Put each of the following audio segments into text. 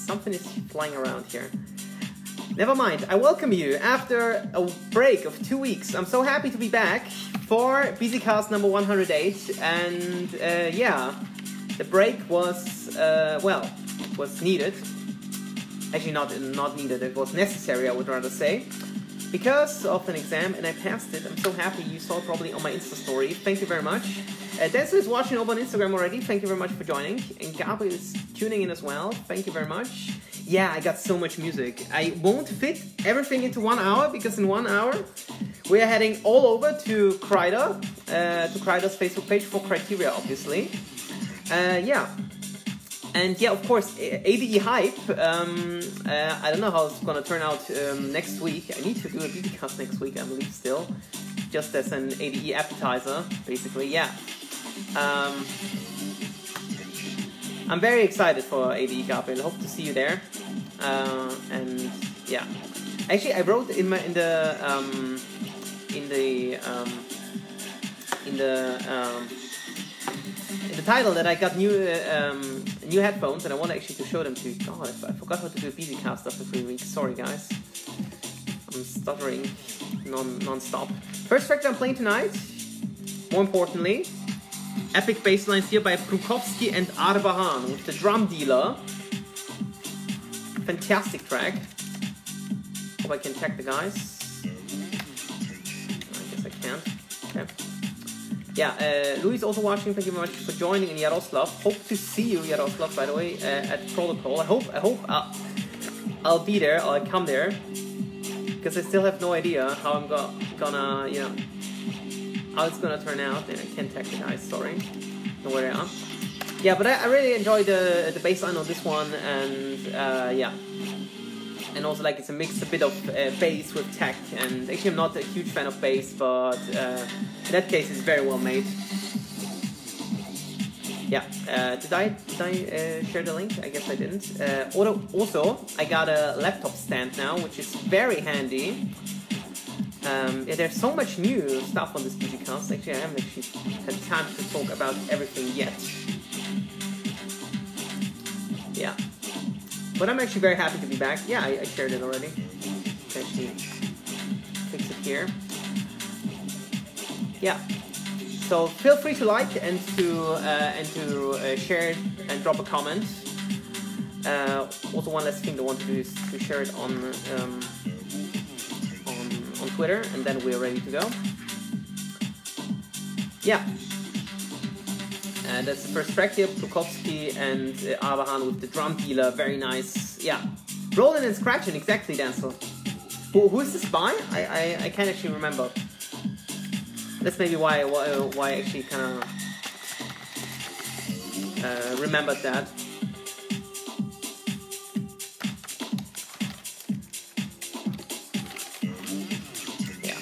Something is flying around here. Never mind, I welcome you after a break of 2 weeks. I'm so happy to be back for Bisicast number 108. And yeah, the break was, well, was needed. Actually, not needed, it was necessary, I would rather say. Because of an exam, and I passed it. I'm so happy. You saw it probably on my Insta story. Thank you very much. Denzel is watching over on Instagram already. Thank you very much for joining. And Gabriel is tuning in as well. Thank you very much. Yeah, I got so much music. I won't fit everything into 1 hour, because in 1 hour we are heading all over to Pryda, to Pryda's Facebook page for criteria, obviously. Yeah. And yeah, of course, ADE hype. I don't know how it's gonna turn out next week. I need to do a Bisicast next week, I believe, still, just as an ADE appetizer, basically. Yeah. I'm very excited for ADE Gabriel. I hope to see you there. And yeah, actually, I wrote in the title that I got new headphones, and I want actually to show them to you. God, I forgot how to do a Bisicast after 3 weeks. Sorry, guys. I'm stuttering non-stop. First track that I'm playing tonight, more importantly, epic bass lines here by Prukowski and Arbahan with the Drum Dealer. Fantastic track. Hope I can tag the guys. I guess I can't. Okay. Yeah, Louis also watching. Thank you very much for joining in Yaroslav. Hope to see you, Yaroslav, by the way, at Protocol. I hope I'll be there. I'll come there, because I still have no idea how I'm gonna, you know, how it's gonna turn out. And I can't tag the guys. Sorry, know where they are. Yeah, but I really enjoy the bass line on this one, and yeah. And also, like, it's a mix, a bit of bass with tech, and actually I'm not a huge fan of bass, but in that case it's very well made. Yeah, did I share the link? I guess I didn't. Also, I got a laptop stand now, which is very handy. Yeah, there's so much new stuff on this Bisicast. Actually, I haven't actually had time to talk about everything yet. Yeah. But I'm actually very happy to be back. Yeah, I shared it already. Can actually fix it here. Yeah. So feel free to like and to share it and drop a comment. Also, one last thing I want to do is to share it on Twitter, and then we're ready to go. Yeah. That's the first track here, Prokofsky and Arbahan with the Drum Dealer, very nice. Yeah, rolling and scratching, exactly, Denzel. Who is this by? I can't actually remember. That's maybe why I actually kind of remembered that. Yeah,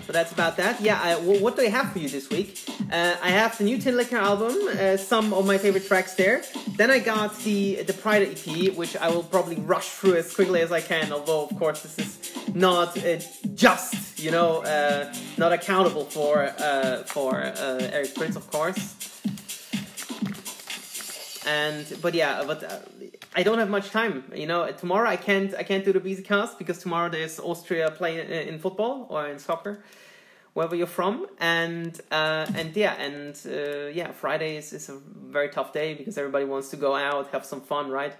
so that's about that. Yeah, what do I have for you this week? I have the new Tinlicker album, some of my favorite tracks there. Then I got the Pryda EP, which I will probably rush through as quickly as I can, although of course this is not just, you know, not accountable for Eric Prince, of course. But I don't have much time, you know. Tomorrow I can't do the Bisicast because tomorrow there's Austria playing in football or in soccer, wherever you're from, and Friday is a very tough day because everybody wants to go out, have some fun, right?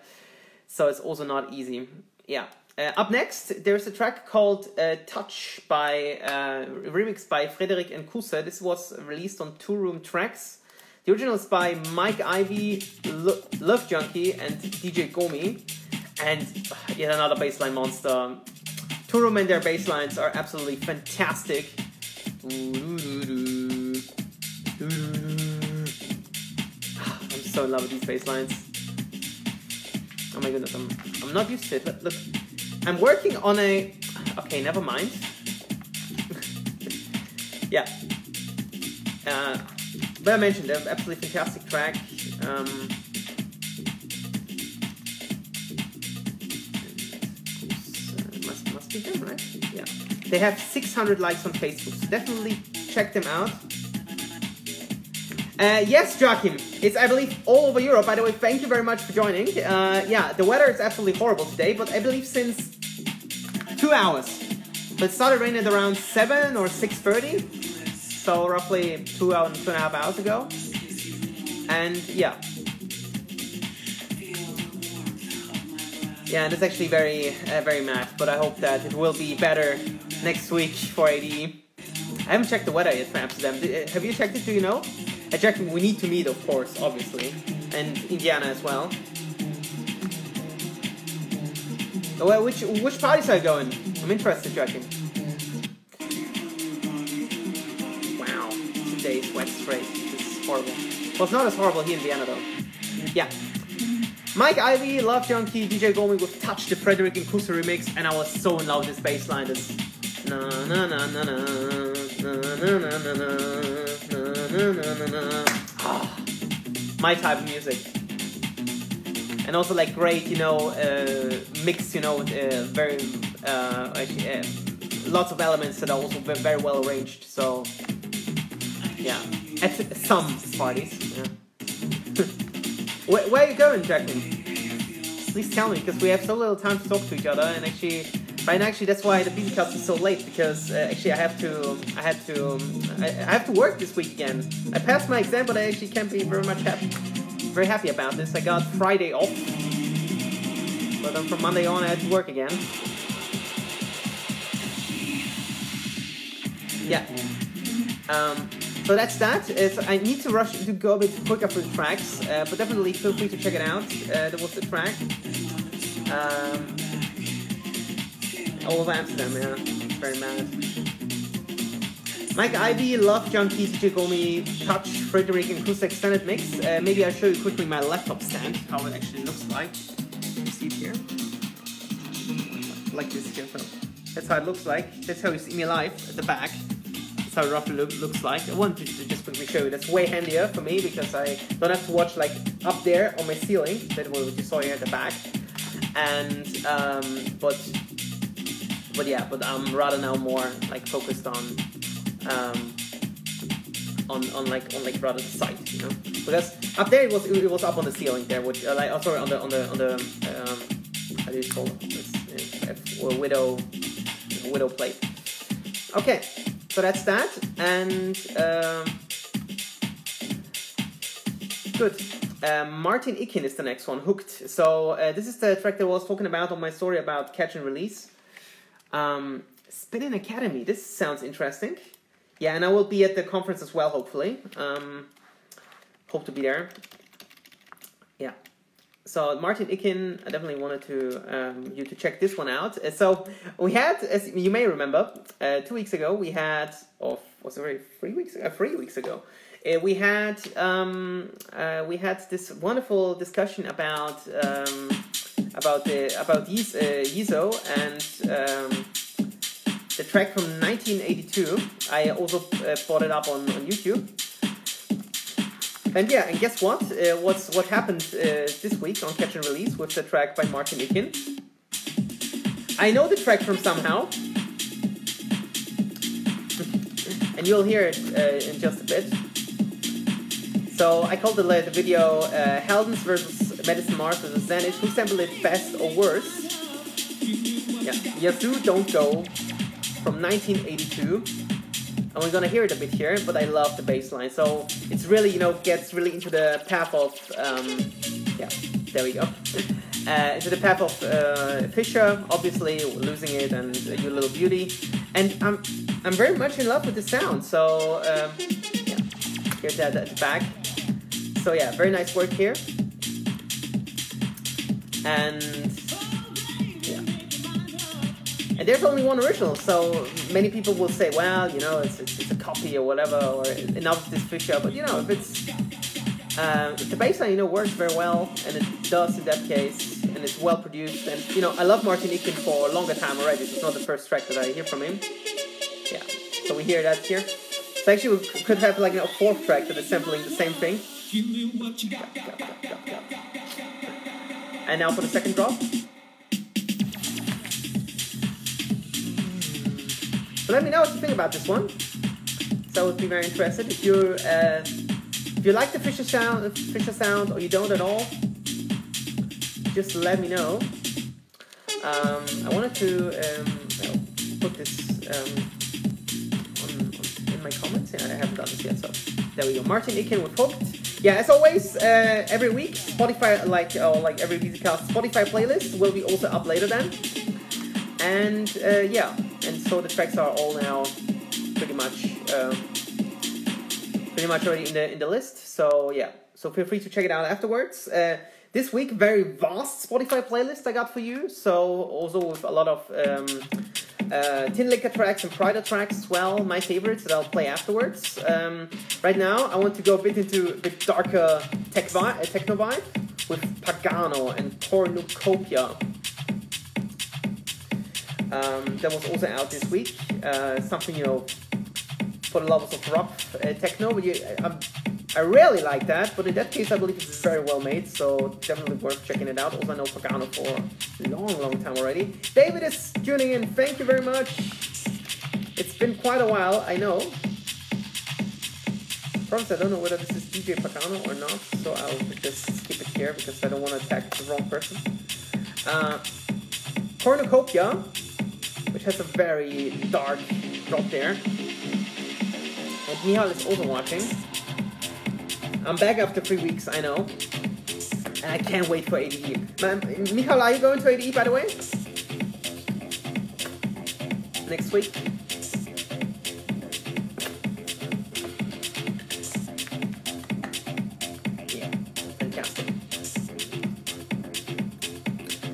So it's also not easy. Yeah. Up next, there's a track called Touch by remixed by Frederick and Kusse. This was released on Two Room Tracks. The original is by Mike Ivy, Love Junkie, and DJ Gomi, and yet another bassline monster. Two Room and their basslines are absolutely fantastic. I'm so in love with these bass lines. Oh my goodness, I'm not used to it. Look, I'm working on a... Okay, never mind. Yeah. But I mentioned, they're absolutely fantastic track. Must be them, right? Yeah. They have 600 likes on Facebook, so definitely check them out. Yes, Joachim. It's, I believe, all over Europe. By the way, thank you very much for joining. Yeah, the weather is absolutely horrible today, but I believe since 2 hours. So it started raining at around 7 or 6:30. So roughly 2.5 hours ago. And yeah. Yeah, and it's actually very mad, but I hope that it will be better next week for ADE. I haven't checked the weather yet for Amsterdam. Have you checked it? Do you know? I checked. We need to meet, of course, obviously, and Indiana as well. Well, which parties are you going? I'm interested, Joachim. Wow, today's wet straight. This is horrible. Well, it's not as horrible here in Vienna, though. Yeah. Mike Ivy, Love Junkie, DJ Gomi with Touch, the Frederick and Kusa remix, and I was so in love with this bass line. This na na na na na na na na na na na na. My type of music. And also like great, you know, mix, you know, very lots of elements that are also very well arranged. So yeah, at some parties. Yeah. Where are you going, Jacqueline? Please tell me, because we have so little time to talk to each other, and actually, that's why the Bisicast is so late, because actually I have to work this week again. I passed my exam, but I actually can't be very happy about this. I got Friday off, but then from Monday on I had to work again. Yeah. So that's that. I need to rush to go a bit quicker for the tracks, but definitely feel free to check it out. There was the track. All of Amsterdam, yeah. Very mad. Mike Ivy, Love Junkie, DJ Gomi, Touch, Frederick and Kusa extended mix. Maybe I'll show you quickly my laptop stand, how it actually looks like. You see it here? Like this here, so that's how it looks like. That's how you see me live at the back. How it roughly looks like. I wanted to just quickly show you. That's way handier for me because I don't have to watch like up there on my ceiling. That was what you saw here at the back. And but I'm rather now more like focused on rather the site, you know. Because up there it was up on the ceiling there, which like oh, sorry on the how do you call it? It's widow plate. Okay. So that's that, and good. Martin Ikin is the next one, Hooked. So this is the track that I was talking about on my story about Catch and Release. Spinning Academy, this sounds interesting. Yeah, and I will be at the conference as well, hopefully. Hope to be there. Yeah. So Martin Ikin, I definitely wanted you to check this one out. So we had, as you may remember, 2 weeks ago we had, or was it 3 weeks? 3 weeks ago, we had this wonderful discussion about Yizo and the track from 1982. I also brought it up on YouTube. And yeah, and guess what? What happened this week on Catch and Release with the track by Martin Ikin? I know the track from somehow, and you'll hear it in just a bit. So I called the video Haldens versus Medicine Mars versus Zenith. Who sampled it best or worse? Yeah, Yazoo Don't Go from 1982. And we're gonna hear it a bit here, but I love the bass line. So it's really, you know, gets really into the path of, yeah, there we go. Into the path of Fisher, obviously losing it, and Your Little Beauty. And I'm very much in love with the sound. So yeah, here's that at the back. So yeah, very nice work here. And and there's only one original, so many people will say, well, you know, it's a copy or whatever, or enough of this Fisher. But you know, if the bass line, you know, works very well, and it does in that case, and it's well produced, and you know, I love Martin Ikin for a longer time already. It's not the first track that I hear from him. Yeah, so we hear that here. So actually, we could have like a fourth track that is sampling the same thing. And now for the second drop. So let me know what you think about this one. So I would be very interested. If you like the Fisher sound, or you don't at all, just let me know. I wanted to put this in my comments. Yeah, I haven't done this yet, so there we go. Martin Ikin with Hooked. Yeah, as always, every week Spotify, like every Bisicast, Spotify playlist will be also up later then. And yeah, and so the tracks are all now pretty much already in the list. So yeah, so feel free to check it out afterwards. This week, very vast Spotify playlist I got for you. So also with a lot of Tinlicker tracks and Pryda tracks as well, my favorites that I'll play afterwards. Right now, I want to go a bit into a bit darker techno vibe with Pagano and Cornucopia. That was also out this week. Something, you know, for the lovers of rough techno. But I really like that, but in that case, I believe it's very well made, so definitely worth checking it out. Also, I know Pagano for a long time already. David is tuning in. Thank you very much. It's been quite a while, I know. Promise, I don't know whether this is DJ Pagano or not, so I'll just skip it here because I don't want to attack the wrong person. Cornucopia, which has a very dark drop there. And Michal is also watching. I'm back after 3 weeks, I know. And I can't wait for ADE. Michal, are you going to ADE, by the way? Next week? Yeah, fantastic.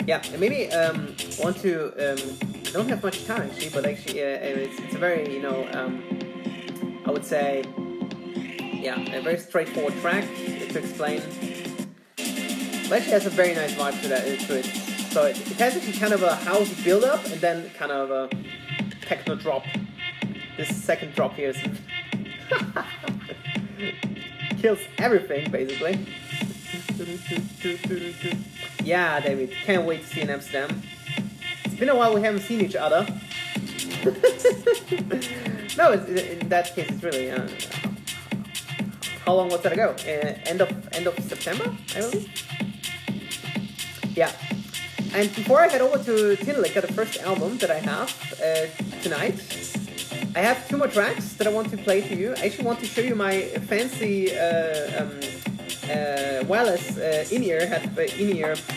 Yeah, and maybe want to... I don't have much time, actually, but actually it's a very, you know, I would say... Yeah, a very straightforward track to explain. But actually has a very nice vibe to it. So it has actually kind of a housey build-up and then kind of a techno drop. This second drop here is kills everything, basically. Yeah, David, can't wait to see you in Amsterdam. It's been a while we haven't seen each other. No, in that case, it's really... how long was that ago? End of September, I believe. Yeah. And before I head over to Tinlicker, the first album that I have tonight, I have 2 more tracks that I want to play for you. I actually want to show you my fancy wireless in-ear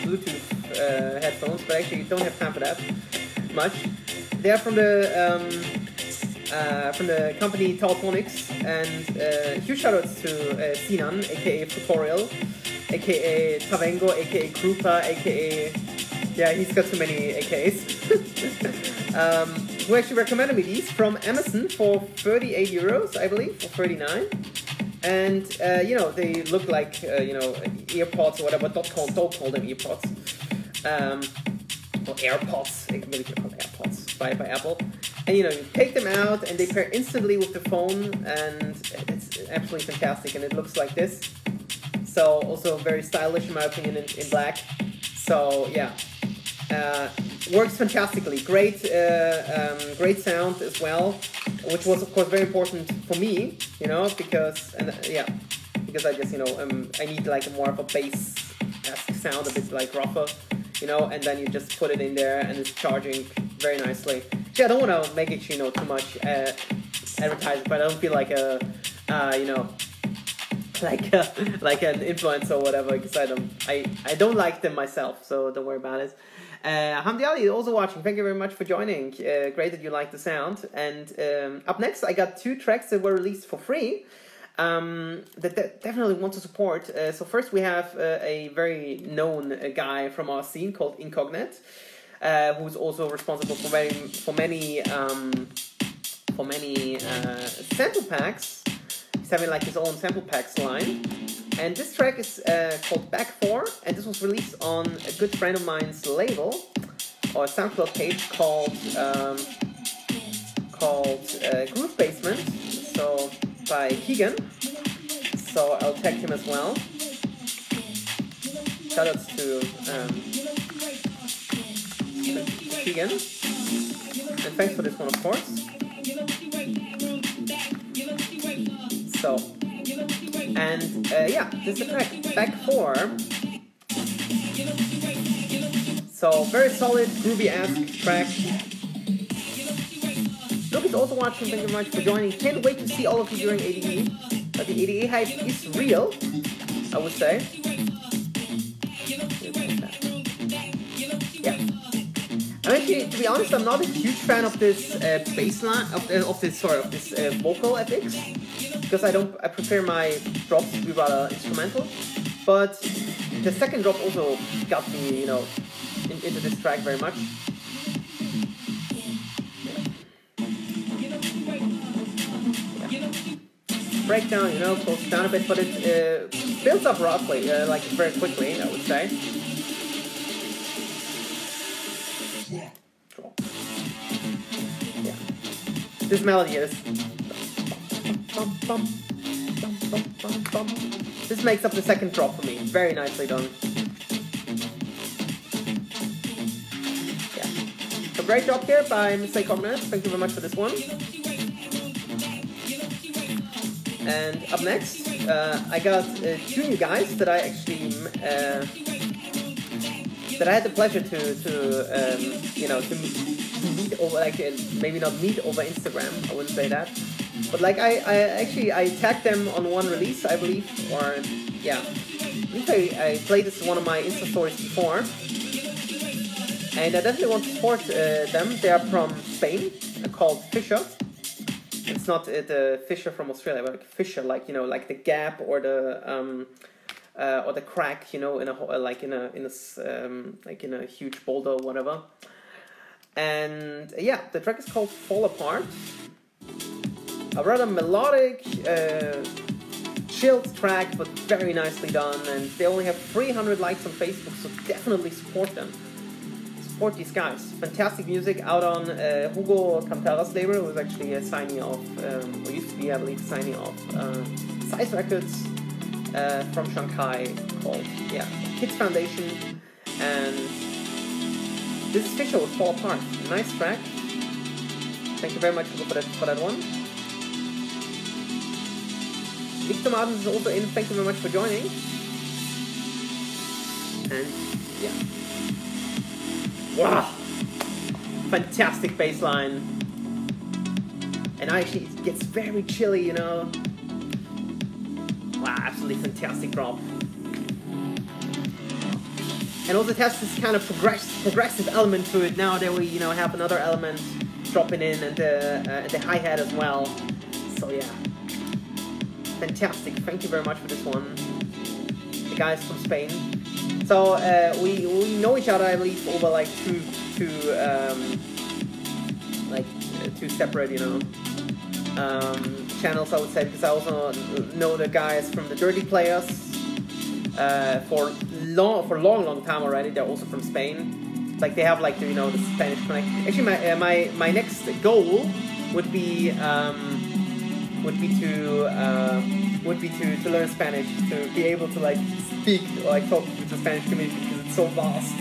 Bluetooth headphones, but I actually don't have time for that much. They're from the company Telephonics, and huge shoutouts to Sinan, aka Tutorial, aka Tavengo, aka Krupa, aka... Yeah, he's got so many AKs. Who actually recommended me these from Amazon for 38 euros, I believe, or 39. And, you know, they look like, you know, earpods or whatever, don't call them earpods. Or AirPods, I believe they're called AirPods by Apple. And, you know, you take them out and they pair instantly with the phone, and it's absolutely fantastic, and it looks like this. So, also very stylish in my opinion in black. So, yeah. Works fantastically. Great sound as well, which was of course very important for me, you know, because I just, you know, I need like more of a bass-esque sound, a bit like rougher, you know, and then you just put it in there and it's charging very nicely. Yeah, I don't want to make it, you know, too much advertising, but I don't feel like a, you know, like an influencer or whatever, because I don't like them myself, so don't worry about it. Hamdi Ali also watching. Thank you very much for joining. Great that you like the sound. And up next, I got 2 tracks that were released for free that definitely want to support. So first, we have a very known guy from our scene called Incognite, who's also responsible for many sample packs. He's having like his own sample packs line. And this track is called Back 4, and this was released on a good friend of mine's label, or a SoundCloud page called Groove Basement, so by Keegan. So I'll tag him as well. Shoutouts to Keegan, and thanks for this one, of course. So. And yeah, this is the track, back 4. So very solid, groovy-esque track. Luke is also watching, thank you very much for joining. Can't wait to see all of you during ADE. But the ADE hype is real, I would say. Yeah. I'm actually, to be honest, I'm not a huge fan of this bass line, of this vocal FX, because I prefer my drops to be rather instrumental. But the second drop also got me, you know, into this track very much. Breakdown, you know, goes down a bit, but it builds up roughly, like very quickly, I would say. Yeah. This melody is. This makes up the second drop for me. Very nicely done. Yeah. So great job here by Mr. Cognac. Thank you very much for this one. And up next, I got 2 new guys that I actually that I had the pleasure to you know, to meet over, like, maybe not meet over Instagram. I wouldn't say that, but like I tagged them on one release, I believe, or yeah, I think I played this in one of my Insta stories before, and I definitely want to support them. They are from Spain, called Fisher. It's not the Fisher from Australia, but like Fisher, like, you know, like the gap or the crack, you know, in a like in a huge boulder or whatever. And yeah, the track is called Fall Apart. A rather melodic, chilled track, but very nicely done. And they only have 300 likes on Facebook, so definitely support them. Support these guys. Fantastic music out on Hugo Cantara's label, who was actually a signee of, or used to be, I believe, signee of Size Records from Shanghai, called, yeah, Kids Foundation. And this is Fisher with Fall Apart. Nice track. Thank you very much for that one. Victor Martins is also in. Thank you very much for joining. And yeah. Wow! Fantastic bass line. And actually, it gets very chilly, you know. Wow, absolutely fantastic drop. And also it has this kind of progressive element to it now that we, you know, have another element dropping in, and the hi-hat as well. So yeah. Fantastic. Thank you very much for this one. The guys from Spain. So we know each other, I believe, over like two separate, you know, channels, I would say, because I also know the guys from the Dirty Players for long time already. They're also from Spain. Like they have like the, you know, the Spanish connection. Actually, my next goal would be to learn Spanish, to be able to like speak or like talk with the Spanish community, because it's so vast.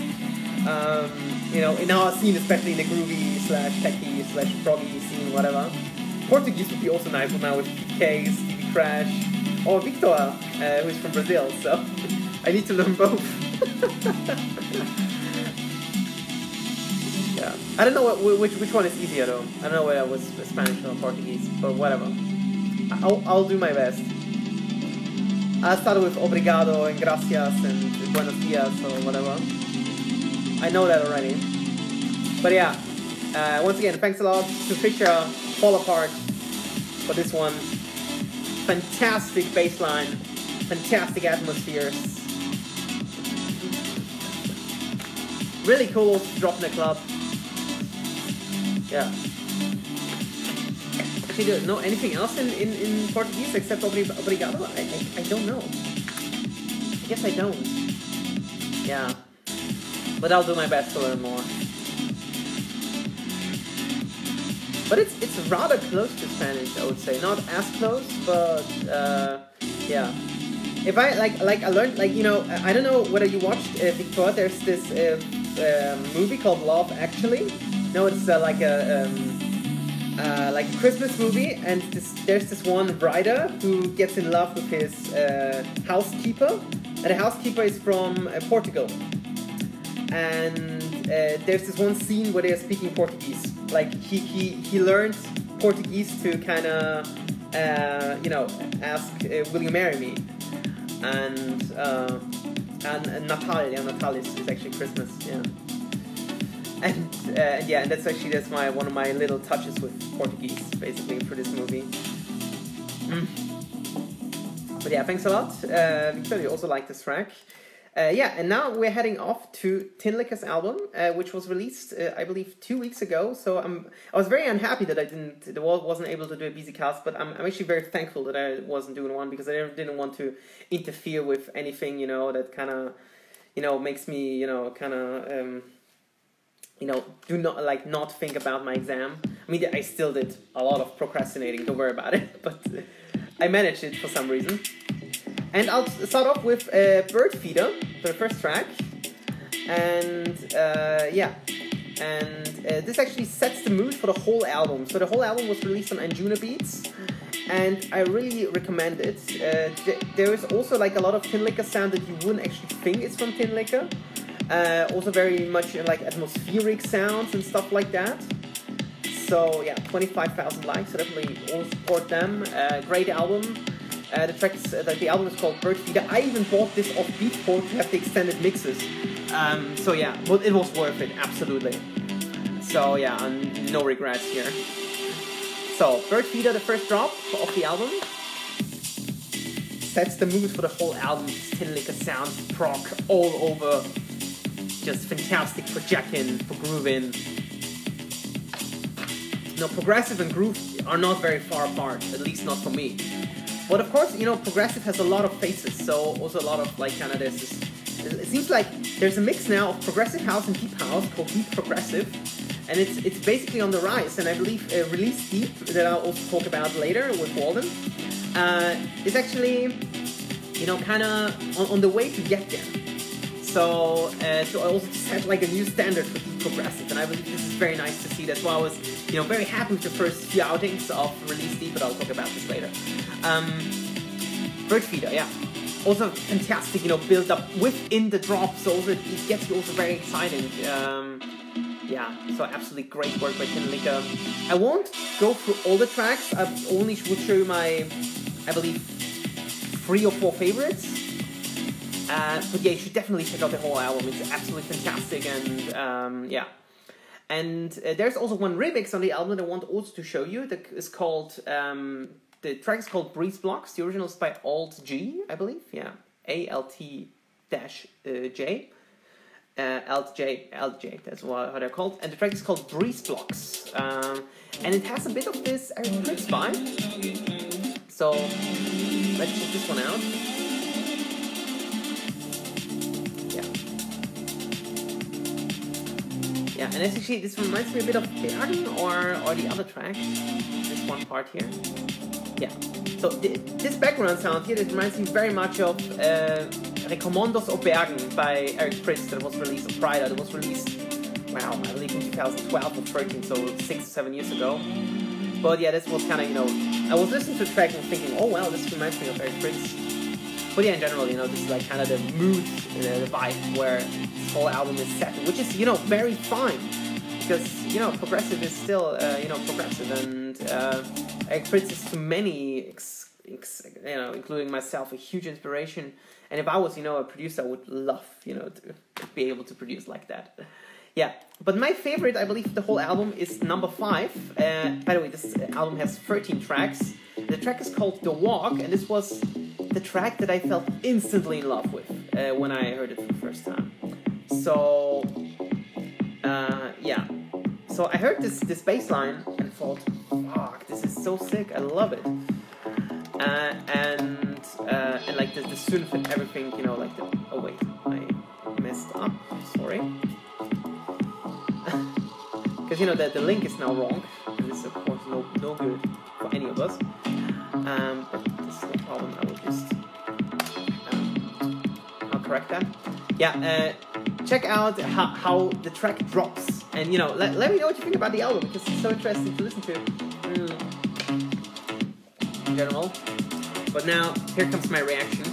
You know, in our scene, especially in the groovy / techie / proggy scene, whatever. Portuguese would be also nice now with PK, Stevie Crash, or Victor, who's from Brazil. So I need to learn both. Yeah, I don't know which one is easier though. I don't know whether it was Spanish or Portuguese, but whatever. I'll do my best. I started with obrigado and gracias and buenos dias or whatever. I know that already. But yeah, once again, thanks a lot to Fisher, Fall Apart for this one. Fantastic bass line, fantastic atmospheres. Really cool to drop in the club. Yeah. Actually, do you know anything else in Portuguese except obrigado? I don't know. I guess I don't. Yeah. But I'll do my best to learn more. But it's rather close to Spanish, I would say. Not as close, but yeah. If I I learned, like, you know, I don't know whether you watched Victor. There's this movie called Love Actually. No, it's like a like a Christmas movie, and there's this one Pryda who gets in love with his housekeeper, and the housekeeper is from Portugal. And there's this one scene where they're speaking Portuguese. Like he learned Portuguese to kind of ask, "Will you marry me?" And Natal, Natal is actually Christmas, yeah. And that's one of my little touches with Portuguese, basically, for this movie. But yeah, thanks a lot, Victor. You also like this track. And now we're heading off to Tinlicker's album, which was released, I believe, 2 weeks ago. So I was very unhappy that I wasn't able to do a Bisicast, but I'm actually very thankful that I wasn't doing one, because I didn't want to interfere with anything, that kind of, makes me, do not think about my exam. I mean, I still did a lot of procrastinating, don't worry about it, but I managed it for some reason. And I'll start off with Bird Feeder, for the first track. And this actually sets the mood for the whole album. So the whole album was released on Anjuna Beats, and I really recommend it. There is also like a lot of Tinlicker sound that you wouldn't actually think is from Tinlicker. Also very much like atmospheric sounds and stuff like that. So yeah, 25,000 likes, so definitely all support them. Great album. The album is called Bird Feeder. I even bought this off Beatport to have the extended mixes. So yeah, but it was worth it, absolutely. So yeah, no regrets here. So, Bird Feeder, the first drop of the album, sets the mood for the whole album. Tinlicker sound, prog all over. Just fantastic for jacking, for grooving. Progressive and groove are not very far apart, at least not for me. But of course, progressive has a lot of faces, so also a lot of it seems like there's a mix now of progressive house and deep house called Deep Progressive, and it's basically on the rise. And I believe Release Deep, that I'll also talk about later with Walden, is actually kind of on the way to get there. So to also set like a new standard for Deep Progressive, and I believe this is very nice to see. That's why I was very happy with the first few outings of Release Deep, but I'll talk about this later. Bird Feeder, yeah. Also fantastic, build up within the drop, so also it gets you also very exciting. So absolutely great work by Tinlicker. I won't go through all the tracks. I only would show you my, I believe, 3 or 4 favorites. But yeah, you should definitely check out the whole album. It's absolutely fantastic, and And there's also one remix on the album that I want also to show you. That is called. The track is called Breeze Blocks. The original is by Alt G, I believe. Yeah, ALT-J. Alt J. That's how they're called. And the track is called Breeze Blocks. And it has a bit of this Eric Prydz vibe. So let's check this one out. Yeah, and actually this reminds me a bit of Bergen or the other track. This one part here. Yeah. So this background sound here, it reminds me very much of Recommandos of Bergen by Eric Prydz, that was released, of Pryda, that was released, wow, I believe in 2012 or 13, so 6 or 7 years ago. But yeah, this was kind of, I was listening to the track and thinking, oh wow, this reminds me of Eric Prydz. But yeah, in general, this is like kind of the mood, the vibe where this whole album is set, which is, very fine. Because, progressive is still, progressive, and Eric Prydz is to many, including myself, a huge inspiration. And if I was, a producer, I would love, to be able to produce like that. Yeah, but my favorite, I believe, the whole album is number 5. By the way, this album has 13 tracks. The track is called The Walk, and this was the track that I felt instantly in love with when I heard it for the first time. So, yeah. So I heard this bass line and thought, fuck, this is so sick, I love it. And like the synth and everything, like the, oh wait, I messed up, sorry. Because, the link is now wrong, and this is of course no good for any of us. But this is no problem, I will just, I'll correct that. Yeah, check out how the track drops. And, you know, let me know what you think about the album, because it's so interesting to listen to. In general. But now, here comes my reaction.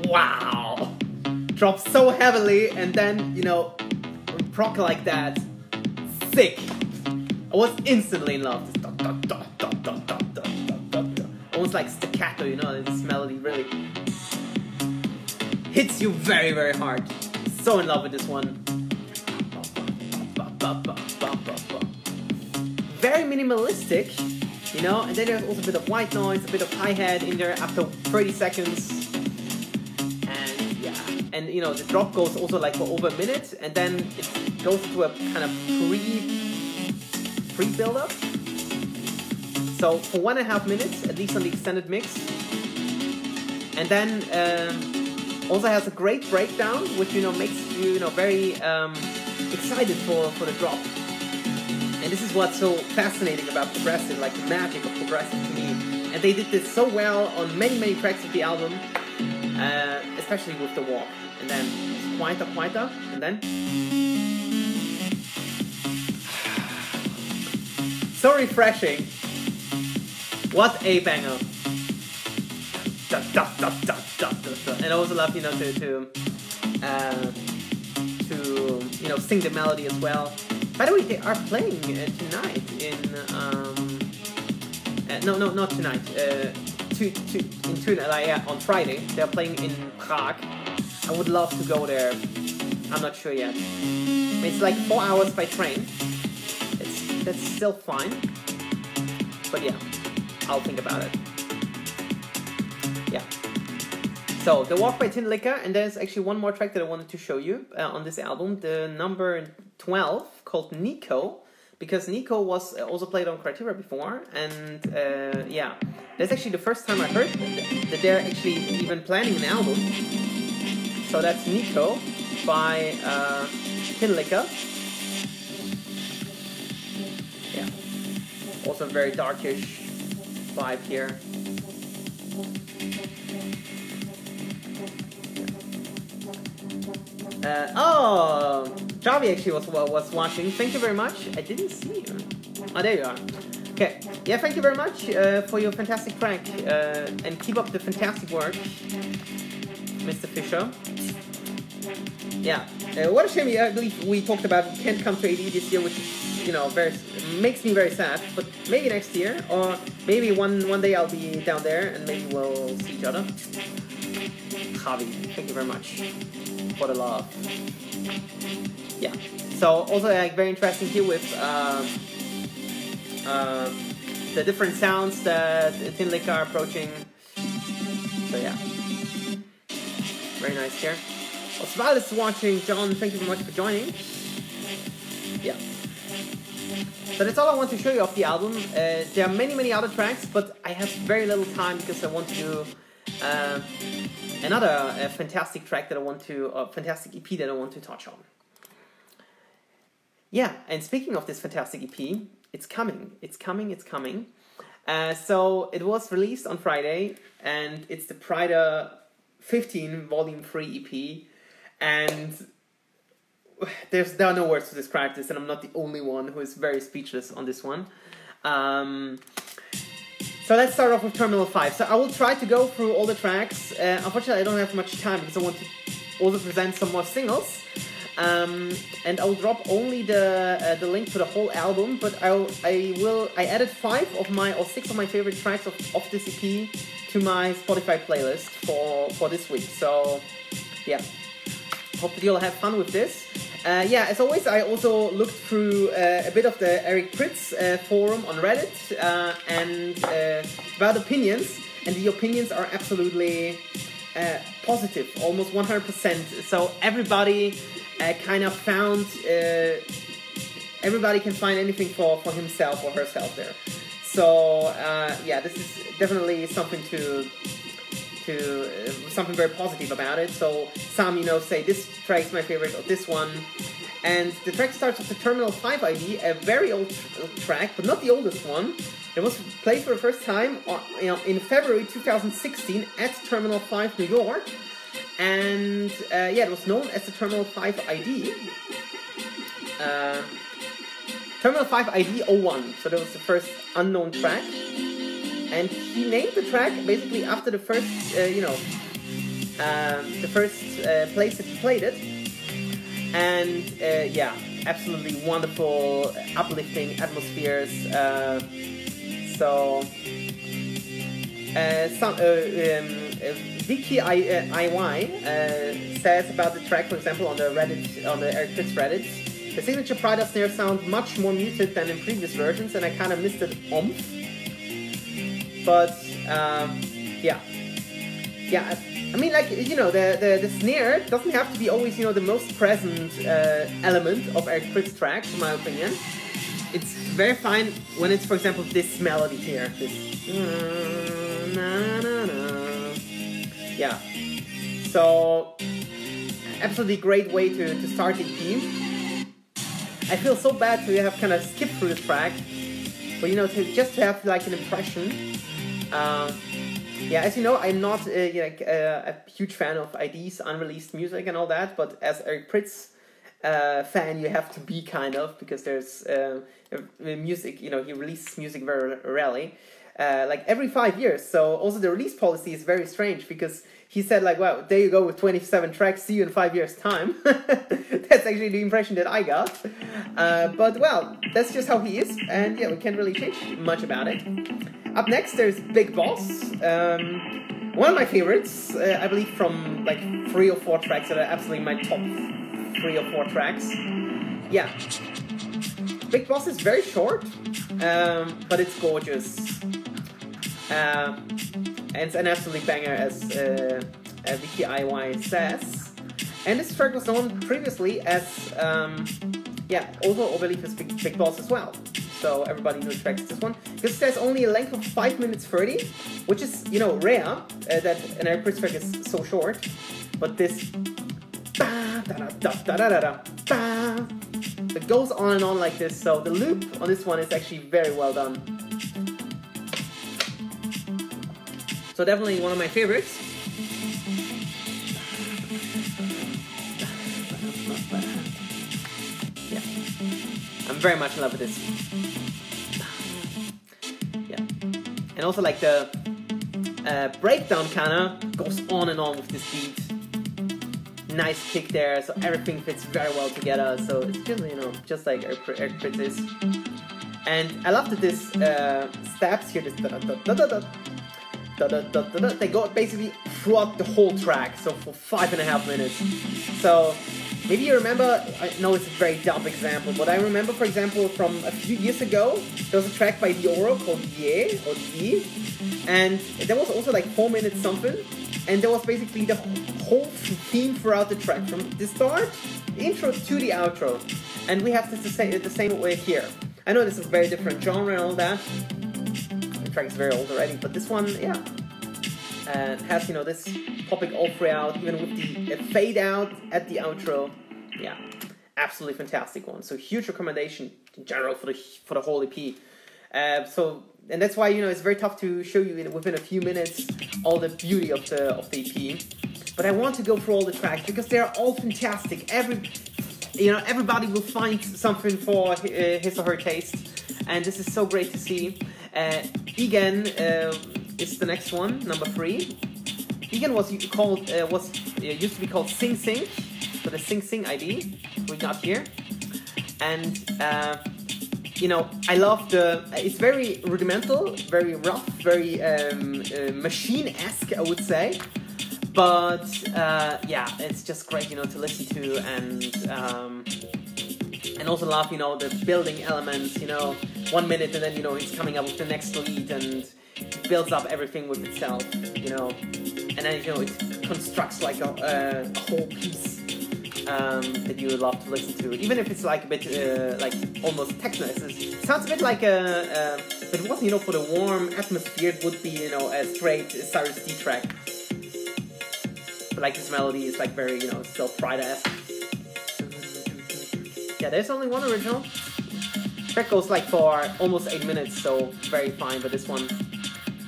Wow! Drops so heavily, and then, you know, proc like that. Sick! I was instantly in love. Almost like staccato, you know, this melody really hits you very, very hard. So in love with this one. Very minimalistic, you know, and then there's also a bit of white noise, a bit of hi-hat in there after 30 seconds. And yeah, and you know, the drop goes also like for over a minute, and then it goes into a kind of pre-build-up. So for 1.5 minutes, at least on the extended mix. And then also has a great breakdown, which, you know, makes you, you know, very excited for the drop. And this is what's so fascinating about progressive, like the magic of progressive to me. And they did this so well on many, many tracks of the album, especially with the walk. And then it's quieter, and then so refreshing. What a banger! And I also love, you know, to you know, sing the melody as well. By the way, they are playing tonight in no, not tonight. On Friday they're playing in Prague. I would love to go there. I'm not sure yet. It's like 4 hours by train. That's still fine. But yeah, I'll think about it. Yeah. So, the Walk by Tinlicker, and there's actually one more track that I wanted to show you on this album, the number 12, called Nico, because Nico was also played on Criteria before, and yeah, that's actually the first time I heard that they're actually even planning an album. So that's Nico by Tinlicker. Yeah, also very darkish vibe here. Oh, Javi actually was watching. Thank you very much. I didn't see you. Oh, there you are. Okay. Yeah, thank you very much for your fantastic track. And keep up the fantastic work, Mr. Fisher. Yeah. What a shame. I believe we talked about can't come to AD this year, which is, you know, makes me very sad. But maybe next year, or maybe one day I'll be down there and maybe we'll see each other. Javi, thank you very much for the love. Yeah. So also like very interesting here with the different sounds that Tinlicker are approaching. So yeah, very nice here. Oswald is watching. John, thank you very much for joining. Yeah. So that's all I want to show you of the album. There are many other tracks, but I have very little time because I want to do another fantastic track that I want to, fantastic EP that I want to touch on. Yeah, and speaking of this fantastic EP, it's coming. So it was released on Friday, and it's the Pryda 15 Volume 3 EP, and there are no words to describe this, and I'm not the only one who is very speechless on this one. So let's start off with Terminal 5. So I will try to go through all the tracks. Unfortunately, I don't have much time because I want to also present some more singles. And I'll drop only the link to the whole album, but I added 6 of my favorite tracks of this EP to my Spotify playlist for this week. So yeah, hope that you'll have fun with this. Yeah, as always, I also looked through a bit of the Eric Prytz forum on Reddit and about opinions, and the opinions are absolutely positive, almost 100%. So everybody kind of found, everybody can find anything for himself or herself there. So yeah, this is definitely something something very positive about it. So some, you know, say this track's my favorite or this one, And the track starts with the Terminal 5 ID, a very old track, but not the oldest one. It was played for the first time in February 2016 at Terminal 5 New York. And yeah, it was known as the Terminal 5 ID. Terminal 5 ID 01, so that was the first unknown track. And he named the track basically after the first, place that he played it. And yeah, absolutely wonderful, uplifting atmospheres. Vicky IY says about the track, for example, on the Eric Prydz Reddit. The signature Pryda snare sound much more muted than in previous versions, and I kind of missed it oomph. But yeah. I mean, like, you know, the snare doesn't have to be always, you know, the most present element of Eric Prydz tracks, in my opinion. It's very fine when it's, for example, this melody here. This. Yeah. So, absolutely great way to start the EP. I feel so bad to have kind of skipped through the track, but, you know, just to have like an impression. Yeah, as you know, I'm not a huge fan of IDs, unreleased music and all that, but as Eric Prydz fan, you have to be kind of, because there's music, you know, he releases music very rarely, like every 5 years. So also the release policy is very strange, because he said like, well, there you go with 27 tracks, see you in 5 years time. That's actually the impression that I got. But well, that's just how he is, and yeah, we can't really change much about it. Up next, there's Big Boss, one of my favorites, I believe from like 3 or 4 tracks that are absolutely my top 3 or 4 tracks. Yeah, Big Boss is very short, but it's gorgeous. And it's an absolute banger, as Vicky IY says. And this track was known previously as, yeah, also I believe as Big Boss as well. So everybody knew the track is this one. Because there's only a length of 5 minutes 30, which is, you know, rare that an Eric Prydz track is so short. But this it goes on and on like this. So the loop on this one is actually very well done. So definitely one of my favorites. Yeah, I'm very much in love with this. Yeah, and also like the breakdown kinda goes on and on with this beat. Nice kick there, so everything fits very well together. So it's just, you know, just like Eric Prydz is. And I love that this stabs here, this they go basically throughout the whole track, so for 5.5 minutes. So maybe you remember, I know it's a very dumb example, but I remember, for example, from a few years ago, there was a track by Dioro called Ye, or Ye, and there was also like 4 minutes something, and there was basically the whole theme throughout the track, from the start, the intro to the outro. And we have the same way here. I know this is a very different genre and all that. The track is very old already, but this one, yeah, has, you know, this popping all throughout, even with the fade out at the outro. Yeah, absolutely fantastic one. So huge recommendation in general for the whole EP. And that's why, you know, it's very tough to show you within a few minutes all the beauty of the EP. But I want to go through all the tracks because they are all fantastic. Everybody will find something for his or her taste, and this is so great to see. Egan is the next one, number 3. Egan was used to be called Sing Sing, so the Sing Sing ID we got here, and you know, I love it's very rudimental, very rough, very machine-esque, I would say. But yeah, it's just great, you know, to listen to, and also love, you know, the building elements, you know, 1 minute and then, you know, it's coming up with the next lead and it builds up everything with itself, you know, and then, you know, it constructs like a whole piece that you would love to listen to, even if it's like a bit like almost techno. It sounds a bit like if it wasn't, you know, for the warm atmosphere, it would be, you know, a straight Cyrus D track. But like this melody is like very, you know, still Pryda-esque. yeah, there's only one original. Track goes like for almost 8 minutes, so very fine. But this one,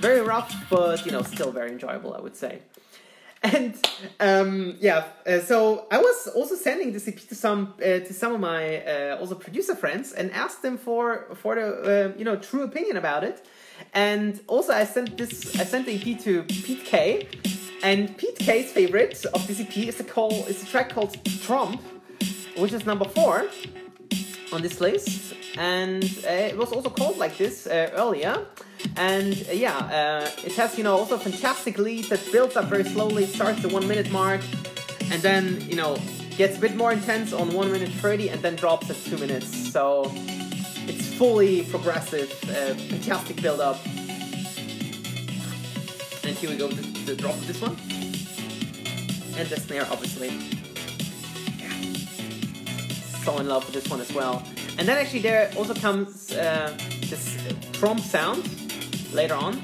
very rough, but you know, still very enjoyable, I would say. And so I was also sending this EP to some of my also producer friends and asked them for the you know, true opinion about it. And also I sent the EP to Pete K, and Pete K's favorite of this EP is a track called Trump, which is number 4 on this list, and it was also called like this earlier. And it has, you know, also a fantastic lead that builds up very slowly, starts the 1 minute mark, and then, you know, gets a bit more intense on 1 minute 30 and then drops at 2 minutes. So it's fully progressive, fantastic build up. And here we go, the drop of this one. And the snare, obviously. Yeah. So in love with this one as well. And then actually there also comes this tromp sound later on,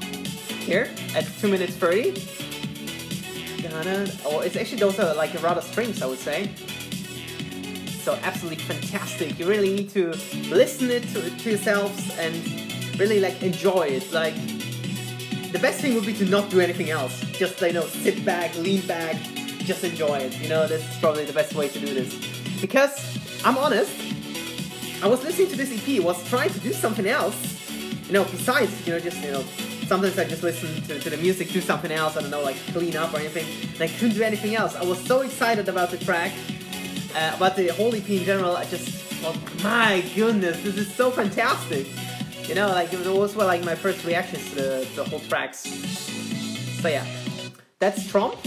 here, at 2 minutes 30. Oh, it's actually those are like rather strings, I would say. So absolutely fantastic. You really need to listen it to yourselves and really like enjoy it. Like, the best thing would be to not do anything else. Just, you know, sit back, lean back, just enjoy it. You know, this is probably the best way to do this. Because, I'm honest, I was listening to this EP, was trying to do something else, you know, besides, you know, just, you know, sometimes I just listen to the music, do something else, I don't know, like clean up or anything, and I couldn't do anything else. I was so excited about the track, about the whole EP in general. I just thought, my goodness, this is so fantastic. You know, like, those were like my first reactions to the whole tracks. So yeah, that's Trump.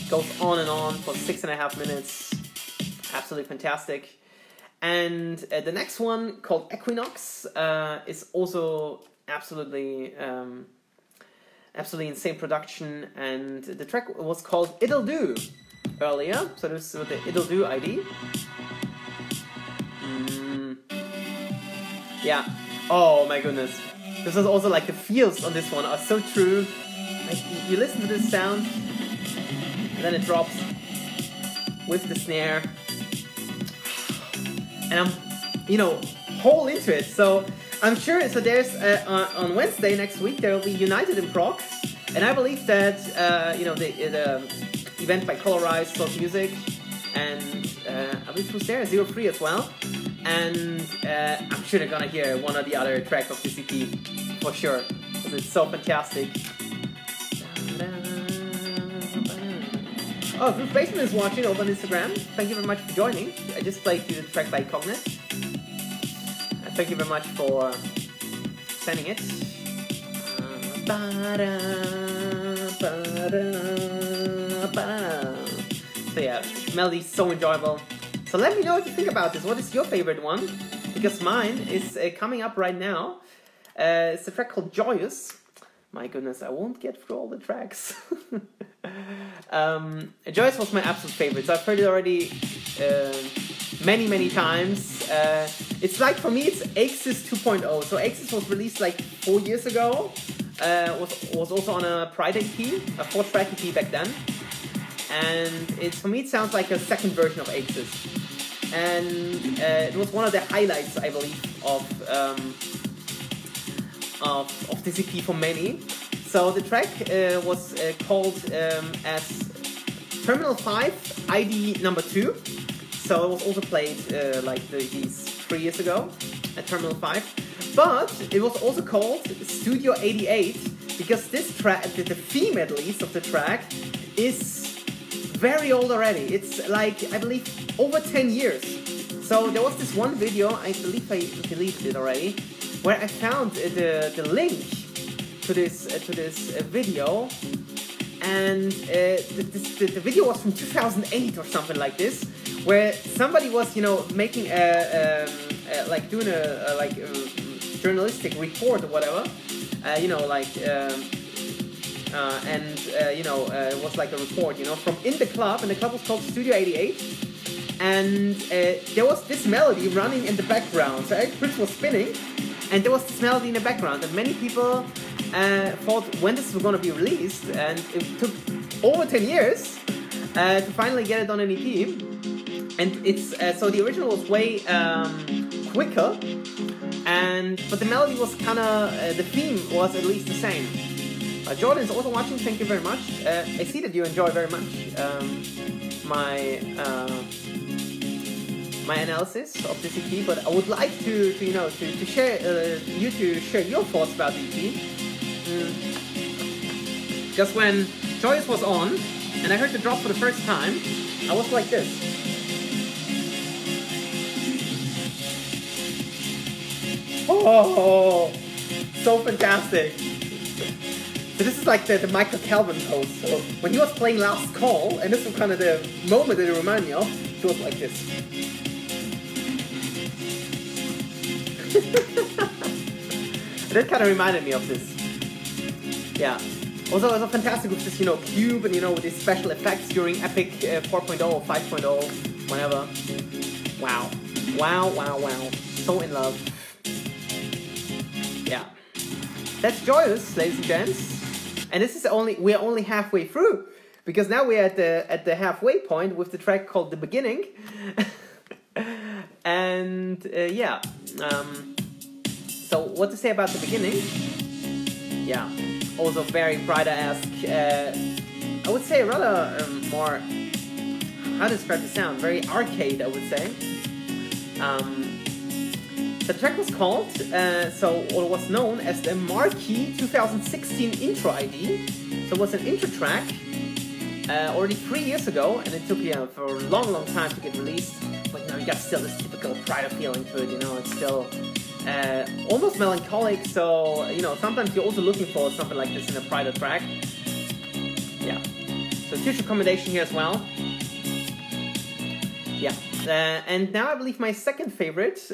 Goes on and on for 6.5 minutes. Absolutely fantastic. And the next one, called Equinox, is also absolutely insane production, and the track was called It'll Do earlier, so this is with the It'll Do ID. Yeah, oh my goodness, this is also like the feels on this one are so true. Like, you listen to this sound, and then it drops with the snare. And I'm, you know, whole into it. So I'm sure. So there's on Wednesday next week there will be United in Prague, and I believe that you know, the event by Colorize Close Music, and I believe who's there, 03 as well. And I'm sure they're gonna hear one or the other track of this EP for sure, because it's so fantastic. Oh, Groove Basement is watching over on Instagram. Thank you very much for joining. I just played you the track by Cognet. Thank you very much for sending it. So yeah, melody's so enjoyable. So let me know what you think about this. What is your favorite one? Because mine is coming up right now. It's a track called Joyous. My goodness, I won't get through all the tracks. Joyous was my absolute favorite, so I've heard it already many times. It's like, for me, it's Axis 2.0. So Axis was released like 4 years ago. Was also on a Pryda EP, a 4-track EP back then. And for me, it sounds like a second version of Axis. And it was one of the highlights, I believe, of this EP for many. So the track was called as Terminal 5 ID number 2. So it was also played like these 3 years ago at Terminal 5. But it was also called Studio 88 because this track, the theme at least of the track, is very old already. It's like, I believe, over 10 years. So there was this one video, I believe I deleted it already, where I found the link to this video, and the video was from 2008 or something like this, where somebody was, you know, making like doing a journalistic report or whatever, you know, like you know, it was like a report, you know, from in the club, and the club was called Studio 88. And there was this melody running in the background. So Eric Prince was spinning, and there was this melody in the background. And many people thought when this was going to be released, and it took over 10 years to finally get it on an EP. And it's so the original was way quicker, but the melody was kind of the theme was at least the same. Jordan is also watching. Thank you very much. I see that you enjoy very much my my analysis of this EP, but I would like to share you to share your thoughts about the EP. Because when Joyous was on and I heard the drop for the first time, I was like this. Oh, so fantastic. So this is like the Michael Calvin pose. So when he was playing Last Call, and this was kind of the moment that it reminded me of, it was like this. That kind of reminded me of this. Yeah. Also, it was fantastic with this, cube and, with these special effects during Epic 4.0 or 5.0, whatever. Wow. Wow, wow, wow. So in love. Yeah. That's Joyous, ladies and gents. And this is we're only halfway through. Because now we're at the halfway point with the track called The Beginning. And, yeah. So, what to say about The Beginning? Yeah. Also very Pryda-esque, I would say rather more, how to describe the sound, very arcade, I would say. The track was called, or was known as the Marquee 2016 Intro ID. So it was an intro track, already 3 years ago, and it took for a long, long time to get released. But you got still this typical Pryda feeling to it, it's still almost melancholic, so sometimes you're also looking for something like this in a Pryda track. Yeah. So huge recommendation here as well. Yeah. And now I believe my second favorite.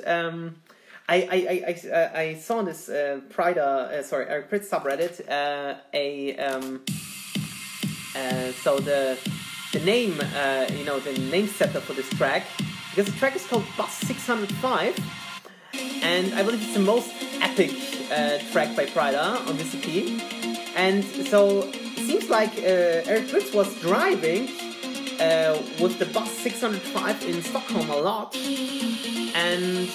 I saw on this Pryda, Eric Pryda subreddit so the name the name setup for this track, because the track is called Bus 605. And I believe it's the most epic track by Pryda on this EP. And so it seems like Eric Pryda was driving with the Bus 605 in Stockholm a lot. And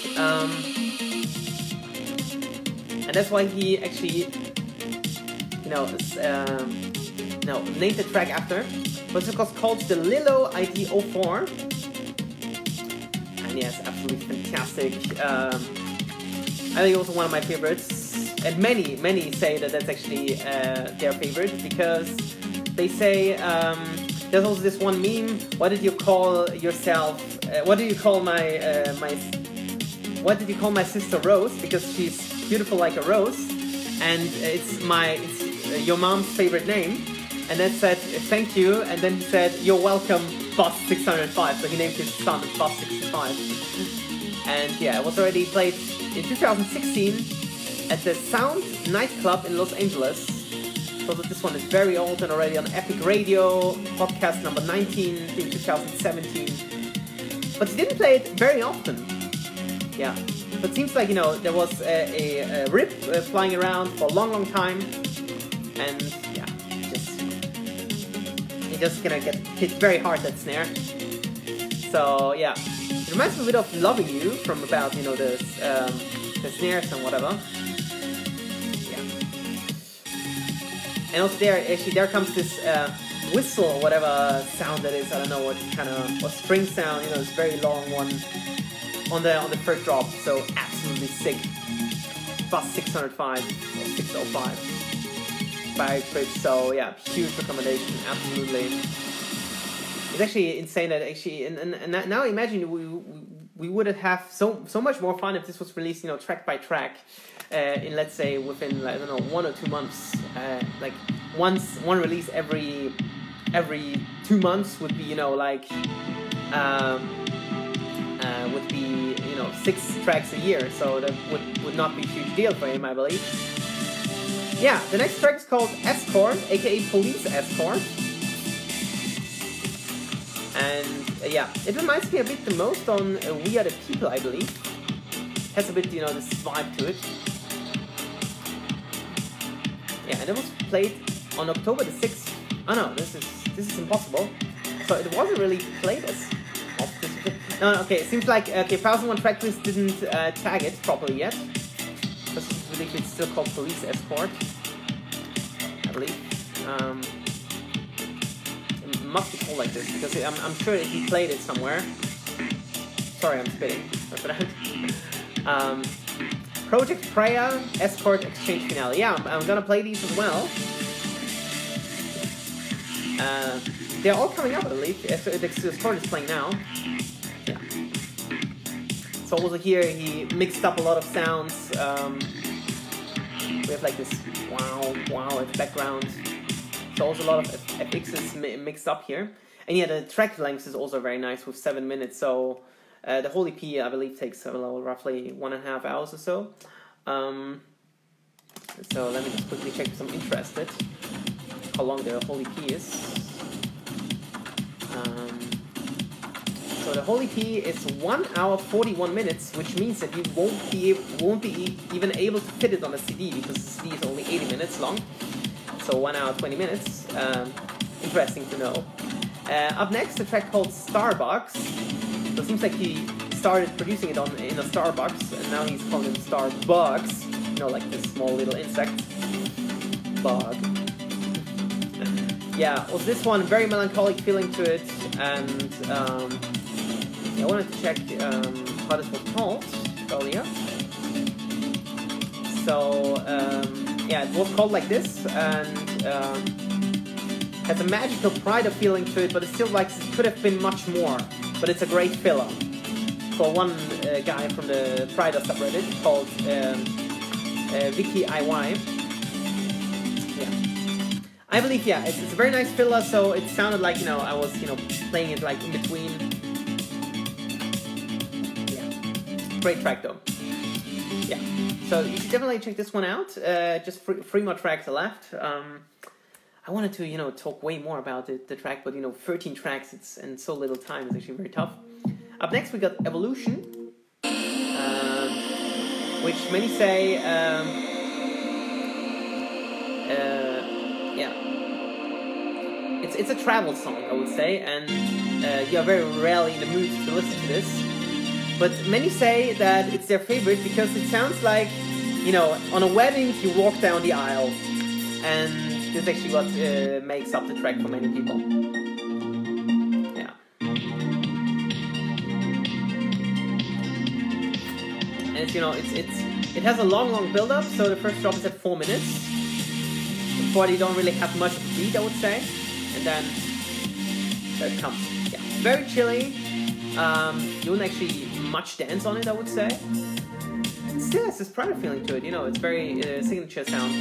that's why he actually, named the track after. But it was called the Lilo ID 04. Yes, absolutely fantastic. I think also one of my favorites, and many say that that's actually their favorite, because they say there's also this one meme. What did you call yourself? What did you call What did you call my sister Rose? Because she's beautiful like a rose, and it's your mom's favorite name. And then said thank you, and then he said you're welcome, Bus 605. So he named his son Bus 65. And yeah, it was already played in 2016 at the Sound nightclub in Los Angeles. So this one is very old and already on Epic Radio, podcast number 19 in 2017. But he didn't play it very often. Yeah, but it seems like, there was a rip flying around for a long, long time. And yeah, you're just gonna get hit very hard, that snare. So yeah, it reminds me a bit of Loving You from about, the snares and whatever. Yeah. And also there comes this whistle or whatever sound that is. I don't know what kind of, or spring sound, this very long one on the first drop. So absolutely sick. Bus 605 or 605 by Pryda. So yeah, huge recommendation, absolutely. It's actually insane that and now imagine we would have so much more fun if this was released, track by track, in, let's say, within 1 or 2 months. Like one release every 2 months would be would be 6 tracks a year. So that would not be a huge deal for him, I believe. Yeah, the next track is called Escort, aka Police Escort. And yeah, it reminds me a bit the most on We Are the People, I believe. Has a bit, this vibe to it. Yeah, and it was played on October the 6th. Oh no, this is impossible. So it wasn't really played as often. No, okay, it seems like, okay, 1001 Tracklist didn't tag it properly yet. I believe it's still called Police Escort, I believe. It must be called like this, because I'm sure that he played it somewhere. Sorry, I'm spitting. Sorry for that. Project Pryda Escort Exchange Finale. Yeah, I'm gonna play these as well. They're all coming up, I believe. The Escort is playing now. Yeah. So also here he mixed up a lot of sounds. We have like this wow background. So also a lot of FXs mixed up here. And yeah, the track length is also very nice with 7 minutes. So the whole EP, I believe, takes roughly 1.5 hours or so. So let me just quickly check if I'm interested how long the whole EP is. So the whole EP is 1 hour 41 minutes, which means that you won't be even able to fit it on a CD, because the CD is only 80 minutes long. So 1 hour 20 minutes. Interesting to know. Up next, a track called Starbucks. So it seems like he started producing it in a Starbucks, and now he's calling it Starbucks. You know, like this small little insect. Bug. Yeah, well, this one, very melancholic feeling to it, and I wanted to check how this was called earlier. So, yeah, it was called like this, and has a magical Pryda feeling to it, but it still like it could have been much more. But it's a great filler. For one guy from the Pryda subreddit called Vicky IY. Yeah, I believe, yeah, it's a very nice filler. So it sounded like, you know, I was, you know, playing it like in between. Yeah, great track though. Yeah, so you should definitely check this one out. Just three more tracks left. I wanted to, you know, talk way more about the track, but, you know, 13 tracks and so little time is actually very tough. Up next we got Evolution, which many say, yeah, it's a travel song, I would say, and you're very rarely in the mood to listen to this. But many say that it's their favorite because it sounds like, you know, on a wedding you walk down the aisle, and this is actually what makes up the track for many people. Yeah. And it's, you know, it has a long build-up, so the first drop is at 4 minutes. Before you don't really have much of a beat, I would say. And then there it comes. Yeah. Very chilly. You wouldn't actually much dance on it, I would say. It still has this Pryda feeling to it, you know, it's very signature sound.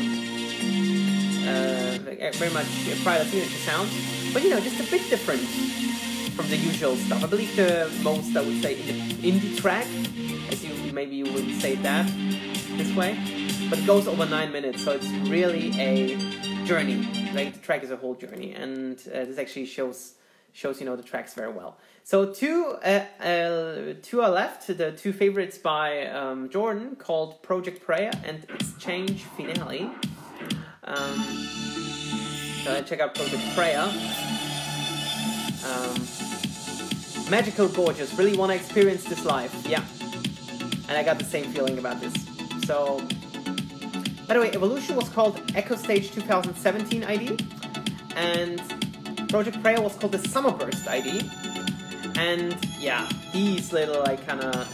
Very much Pryda signature sound, but, you know, just a bit different from the usual stuff. I believe the most, I would say, indie track, as maybe you would say that this way, but it goes over 9 minutes, so it's really a journey. Like, the track is a whole journey, and this actually shows, you know, the tracks very well. So two are left, the two favorites by Jordan, called Project Pryda and Exchange Finale. So check out Project Pryda. Magical, gorgeous, really want to experience this live, yeah. And I got the same feeling about this. So, by the way, Evolution was called Echo Stage 2017 ID, and Project Pryda was called the Summer Burst ID. And yeah, these little like kind of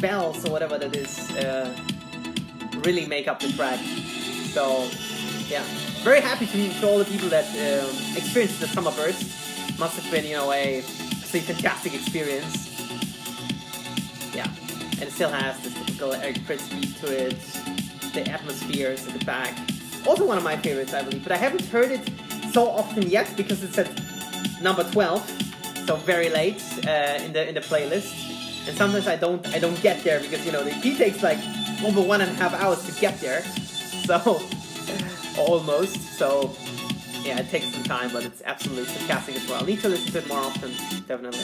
bells or whatever that is really make up the track. So yeah, very happy to all the people that experienced the Summer Burst. Must have been, you know, a fantastic experience. Yeah, and it still has this typical Eric Prydz beat to it, the atmospheres at the back. Also one of my favorites, I believe, but I haven't heard it so often yet because it's at number 12. So very late in the playlist, and sometimes I don't get there because, you know, the EP takes like over 1.5 hours to get there, so almost. So yeah, it takes some time, but it's absolutely fantastic as well. I need to listen to it more often, definitely.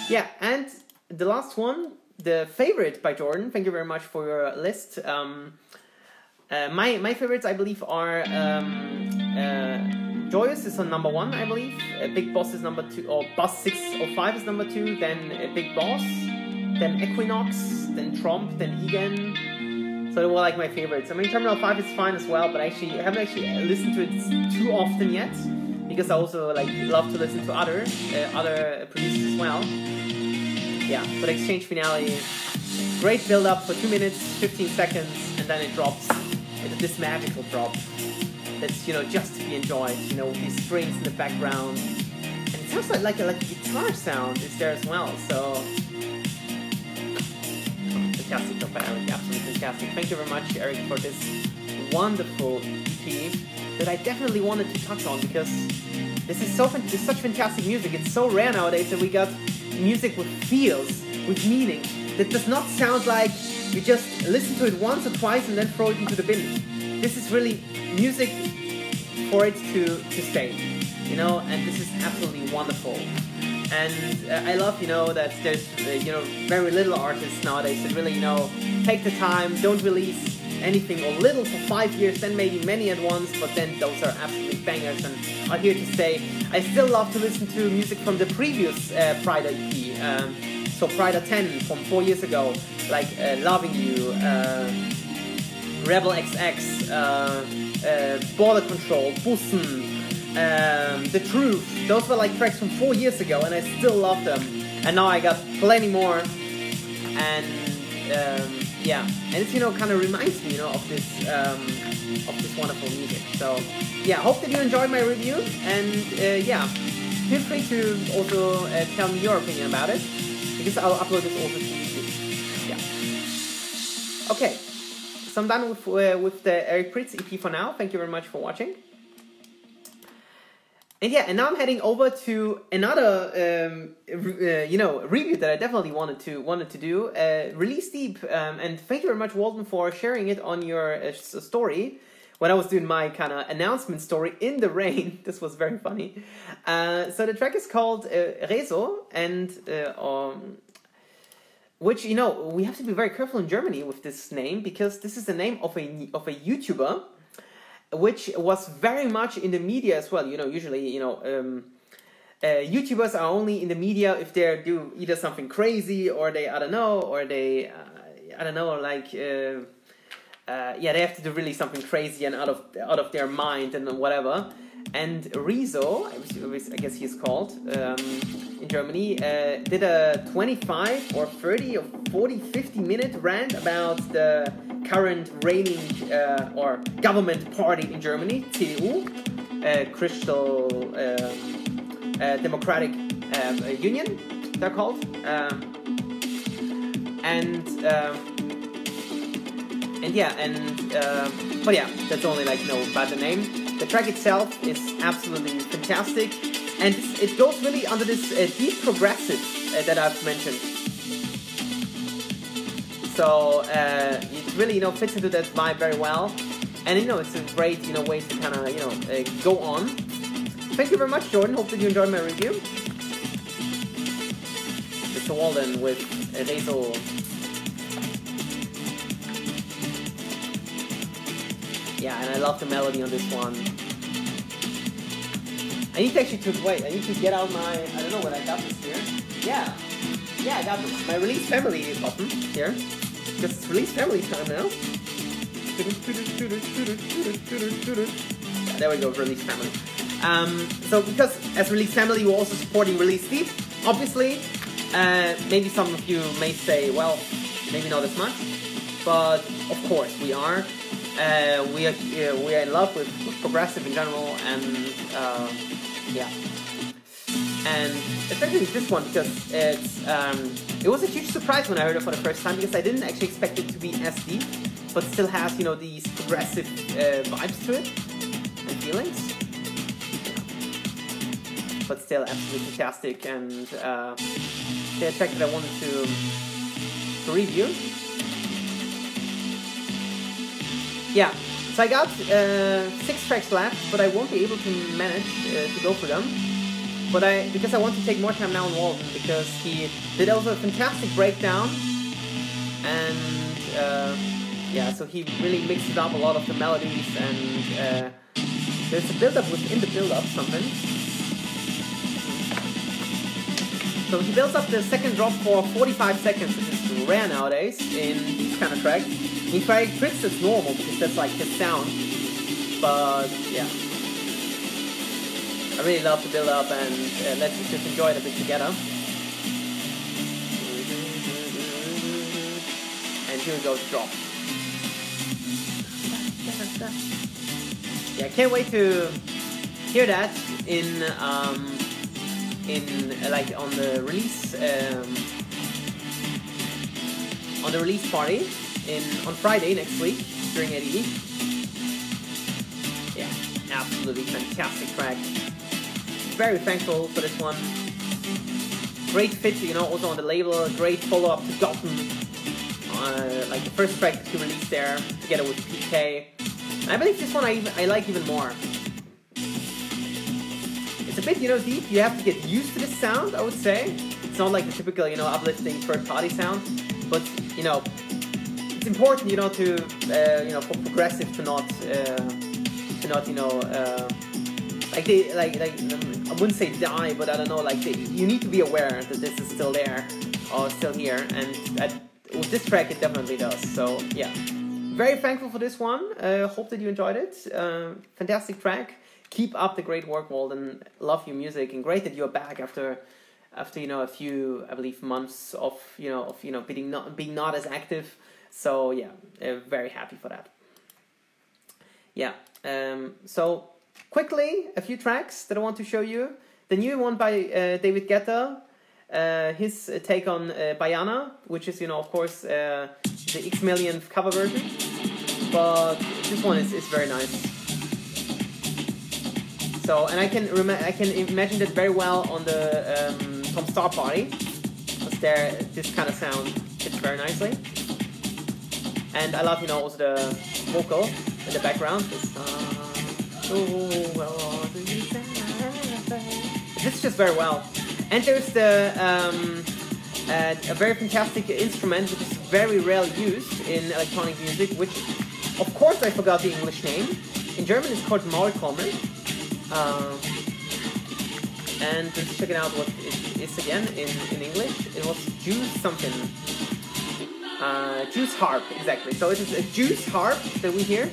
Yeah, and the last one, the favorite by Jordan. Thank you very much for your list. My favorites, I believe, are Joyous is on number 1, I believe. Big Boss is number 2, or Bus 605 is number 2. Then Big Boss, then Equinox, then Tromp, then Egan. So they were like my favorites. I mean, Terminal 5 is fine as well, but I haven't actually listened to it too often yet, because I also like love to listen to other producers as well. Yeah, but Exchange Finale, great build up for 2 minutes 15 seconds, and then it drops into this magical drop that's just to be enjoyed. With these strings in the background, and it sounds like a guitar sound is there as well. So. Fantastic job by Eric, absolutely fantastic. Thank you very much, Eric, for this wonderful EP that I definitely wanted to touch on, because this is such fantastic music. It's so rare nowadays that we got music with feels, with meaning, that does not sound like you just listen to it once or twice and then throw it into the bin. This is really music for it to stay, and this is absolutely wonderful. And I love, that there's, very little artists nowadays that really, take the time, don't release anything or little for 5 years, then maybe many at once, but then those are absolutely bangers and are here to stay. I still love to listen to music from the previous Pryda EP, so Pryda 10 from 4 years ago, like Loving You, Rebel XX, Border Control, Bussen, The Truth. Those were like tracks from 4 years ago, and I still love them. And now I got plenty more, and yeah, and it kind of reminds me, of this wonderful music. So yeah, hope that you enjoyed my review, and yeah, feel free to also tell me your opinion about it, because I'll upload this also to YouTube. Yeah. Okay, so I'm done with the Eric Prydz EP for now. Thank you very much for watching. And yeah, and now I'm heading over to another, review that I definitely wanted to do, Release Deep, and thank you very much, Walden, for sharing it on your story when I was doing my kind of announcement story in the rain. This was very funny. So the track is called Rezo, and which we have to be very careful in Germany with this name, because this is the name of a YouTuber, which was very much in the media as well. Usually, YouTubers are only in the media if they do either something crazy, or they, I don't know, they have to do really something crazy and out of their mind and whatever. And Rezo, I guess he's called, in Germany, did a 25 or 30 or 40, 50 minute rant about the current reigning or government party in Germany, CDU, Crystal Democratic Union, they're called. But yeah, that's only about the name. The track itself is absolutely fantastic, and it goes really under this deep progressive that I've mentioned. So it really fits into that vibe very well, and it's a great way to kind of go on. Thank you very much, Jordan. Hope that you enjoyed my review. Mr. Walden with Rezo. Yeah, and I love the melody on this one. I need to actually I need to get out my, I don't know what I got this here. Yeah, I got this. My Release Family button here. Because it's Release Family time now. Yeah, there we go, Release Family. So because as Release Family, we're also supporting Release Deep, obviously. Maybe some of you may say, well, maybe not as much. But of course we are. We are in love with progressive in general, and yeah, and especially with this one, because it was a huge surprise when I heard it for the first time, because I didn't actually expect it to be as deep, but still has these progressive vibes to it and feelings, but still absolutely fantastic, and the track that I wanted to review. Yeah, so I got 6 tracks left, but I won't be able to manage to go through them. But because I want to take more time now on Walden, because he did also a fantastic breakdown, and yeah, so he really mixed up a lot of the melodies, and There's a build-up within the build-up, something. So he builds up the second drop for 45 seconds, which is rare nowadays in these kind of tracks. In track tricks it's normal because that's like his sound. But yeah. I really love the build-up, and let's just enjoy it a bit together. And here we go, drop. Yeah, I can't wait to hear that in like on the release party on Friday next week during ADE. Yeah, absolutely fantastic track. Very thankful for this one. Great fit, you know, also on the label. Great follow-up to Gotham. Like the first track that he released there, together with PK. And I believe this one I like even more. It's a bit, you know, deep. You have to get used to this sound, I would say. It's not like the typical, you know, uplifting third-party sound. But, you know, it's important, you know, to, you know, for progressive to not, you know, I wouldn't say die, but I don't know, like, you need to be aware that this is still there, or still here, and with this track it definitely does, so, yeah. Very thankful for this one, hope that you enjoyed it, fantastic track, keep up the great work, Walden, love your music, and great that you're back after you know, a few, I believe, months of being not as active, so, yeah, very happy for that. Yeah, so, quickly, a few tracks that I want to show you. The new one by David Guetta, his take on Bayana, which is, you know, of course, the X millionth cover version. But this one is very nice. So, and I can imagine that very well on the Tom Star Party, because there this kind of sound fits very nicely. And I love, you know, also the vocal in the background. It fits just very well. And there's the a very fantastic instrument which is very rarely used in electronic music, which of course I forgot the English name. In German it's called Maultrommel. And let's check it out what it is again in English. It was Juice something. Juice harp, exactly. So it is a juice harp that we hear,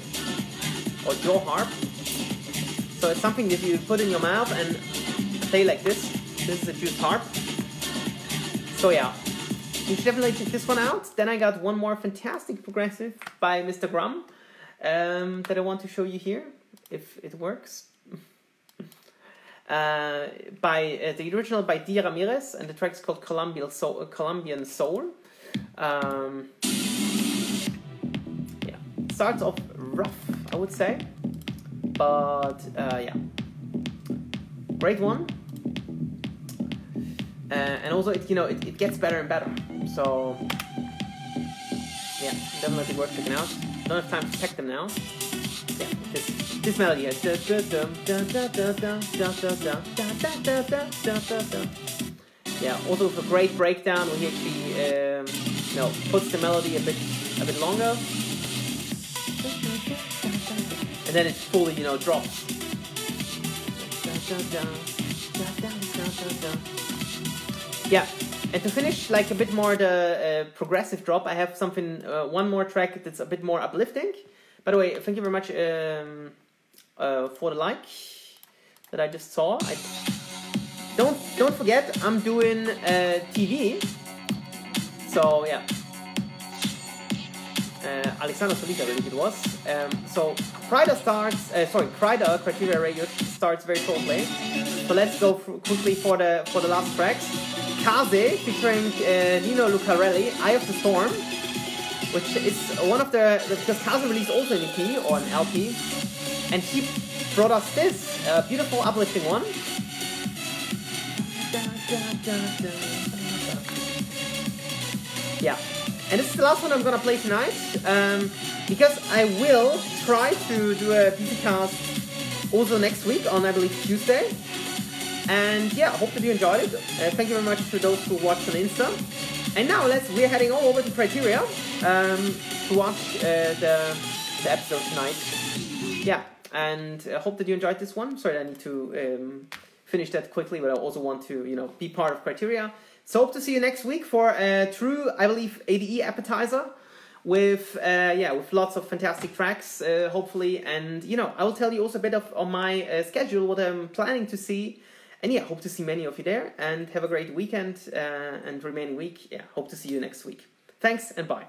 or jaw harp. So it's something that you put in your mouth and play like this. This is a juice harp. So yeah, you should definitely check this one out. Then I got one more fantastic progressive by Mr. Grum that I want to show you here, if it works. The original by Dia Ramirez, and the track is called Colombian Soul. Yeah, starts off rough, I would say, but yeah, great one. And also, it gets better and better. So yeah, definitely worth checking out. Don't have time to check them now. Yeah, this melody is yeah. Also with a great breakdown, where he actually puts the melody a bit longer, and then it fully drops. Yeah, and to finish like a bit more the progressive drop, I have something, one more track that's a bit more uplifting. By the way, thank you very much for the like that I just saw. Don't forget, I'm doing TV. So yeah, Alexander Solita, I believe it was. So Pryda Pryda Criteria Radio starts very shortly. So let's go quickly for the last tracks. Kaze featuring Nino Lucarelli, Eye of the Storm, which is one of because Kaze released also an EP or an LP, and he brought us this beautiful uplifting one. Yeah, and this is the last one I'm gonna play tonight, because I will try to do a Bisicast also next week on, I believe, Tuesday. And yeah, I hope that you enjoyed it. Thank you very much to those who watched on Insta. And now we're heading all over to Criteria to watch the episode tonight. Yeah, and I hope that you enjoyed this one. Sorry, I need to finish that quickly, but I also want to, you know, be part of criteria. So hope to see you next week for a true, I believe, ADE appetizer with with lots of fantastic tracks, hopefully. And, you know, I will tell you also a bit on my schedule, what I'm planning to see. And yeah, hope to see many of you there, and have a great weekend and remaining week. Yeah, hope to see you next week. Thanks and bye.